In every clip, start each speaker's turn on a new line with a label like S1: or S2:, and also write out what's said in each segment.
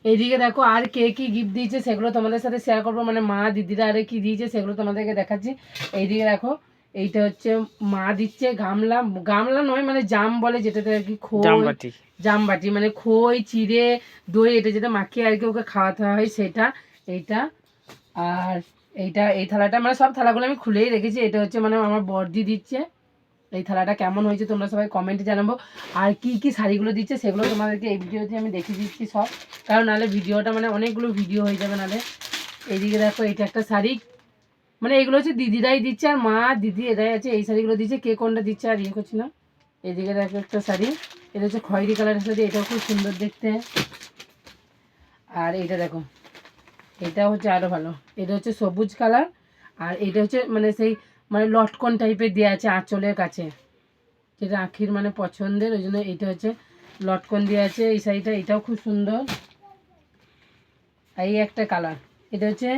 S1: এইদিকে দেখো আর কে কি গিফট দিয়েছে সেগুলো তোমাদের সাথে শেয়ার করবো, মানে মা দিদিরা আরে কি দিয়েছে সেগুলো তোমাদেরকে দেখাচ্ছি। এইদিকে দেখো এইটা হচ্ছে মা দিচ্ছে গামলা, গামলা নয় মানে জাম বলে যেটাতে আর কি, খই জামবাটি, মানে খই চিড়ে দই এটা যেটা মাখিয়ে আর কি ওকে খাওয়াতে হয় সেটা, এইটা। আর এইটা এই থালাটা মানে সব থালাগুলো আমি খুলেই রেখেছি। এটা হচ্ছে মানে আমার বড়দি দিচ্ছে। এই থালাটা কেমন হয়েছে তোমরা সবাই কমেন্টে জানাবো। আর কি কি শাড়িগুলো দিচ্ছে সেগুলো তোমাদেরকে এই ভিডিওতে আমি দেখিয়ে দিচ্ছি সব, কারণ নাহলে ভিডিওটা মানে অনেকগুলো ভিডিও হয়ে যাবে নাহলে। এইদিকে দেখো এটা একটা শাড়ি, মানে এগুলো হচ্ছে দিদিরাই দিচ্ছে আর মা দিদি এরাই আছে এই শাড়িগুলো দিচ্ছে, কে কোনটা দিচ্ছে আর ইয়ে করছি না। এদিকে দেখো একটা শাড়ি, এটা হচ্ছে খয়েরি কালারের শাড়ি, এটাও খুব সুন্দর দেখতে। আর এইটা দেখো এটা হচ্ছে আরও ভালো, এটা হচ্ছে সবুজ কালার, আর এটা হচ্ছে মানে সেই মানে লটকন টাইপের দেওয়া আছে আঁচলের কাছে, যেটা আখির মানে পছন্দের, ওই জন্য এইটা হচ্ছে লটকন দেওয়া আছে এই শাড়িটা, এটাও খুব সুন্দর। এই একটা কালার, এটা হচ্ছে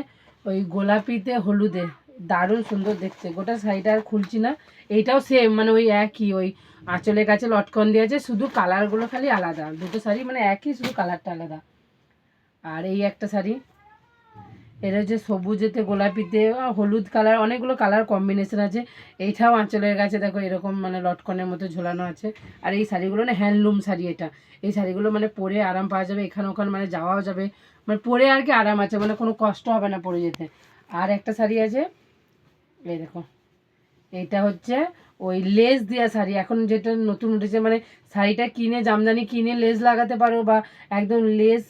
S1: ওই গোলাপিতে হলুদে, দারুণ সুন্দর দেখতে। গোটা শাড়িটা আর খুলছি না, এইটাও সেম মানে ওই একই, ওই আঁচলের কাছে লটকন দেওয়া আছে, শুধু কালারগুলো খালি আলাদা, দুটো শাড়ি মানে একই, শুধু কালারটা আলাদা। আর এই একটা শাড়ি, এটা হচ্ছে সবুজেতে গোলাপিতে হলুদ কালার, অনেকগুলো কালার কম্বিনেশন আছে। এইটাও আঁচলের কাছে দেখো এরকম মানে লটকনের মতো ঝোলানো আছে। আর এই শাড়িগুলো না হ্যান্ডলুম শাড়ি, এটা এই শাড়িগুলো মানে পরে আরাম পাওয়া যাবে, এখানে ওখানে মানে যাওয়াও যাবে, মানে পরে আর কি আরাম আছে, মানে কোনো কষ্ট হবে না পরে যেতে। আর একটা শাড়ি আছে এই দেখো, এইটা হচ্ছে ওই লেস দেওয়া শাড়ি, এখন যেটা নতুন উঠেছে, মানে শাড়িটা কিনে জামদানি কিনে লেস লাগাতে পারো, বা একদম লেস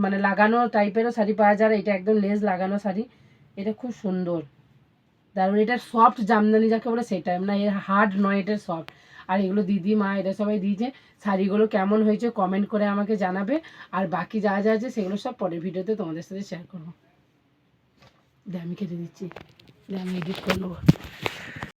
S1: মানে লাগানো টাইপেরও শাড়ি পাওয়া যায়, এটা একদম লেস লাগানো শাড়ি, এটা খুব সুন্দর দারুণ। এটা সফট জামদানি যাকে বলে সেটা, মানে এর হার্ড নয়, এটা সফট। আর এগুলো দিদি মা এটা সবাই দিয়েছে। শাড়িগুলো কেমন হয়েছে কমেন্ট করে আমাকে জানাবে, আর বাকি যা যা আছে সেগুলো সব পরের ভিডিওতে তোমাদের সাথে শেয়ার করবো। আমি কেটে দিচ্ছি, আমি এডিট করে নেবো।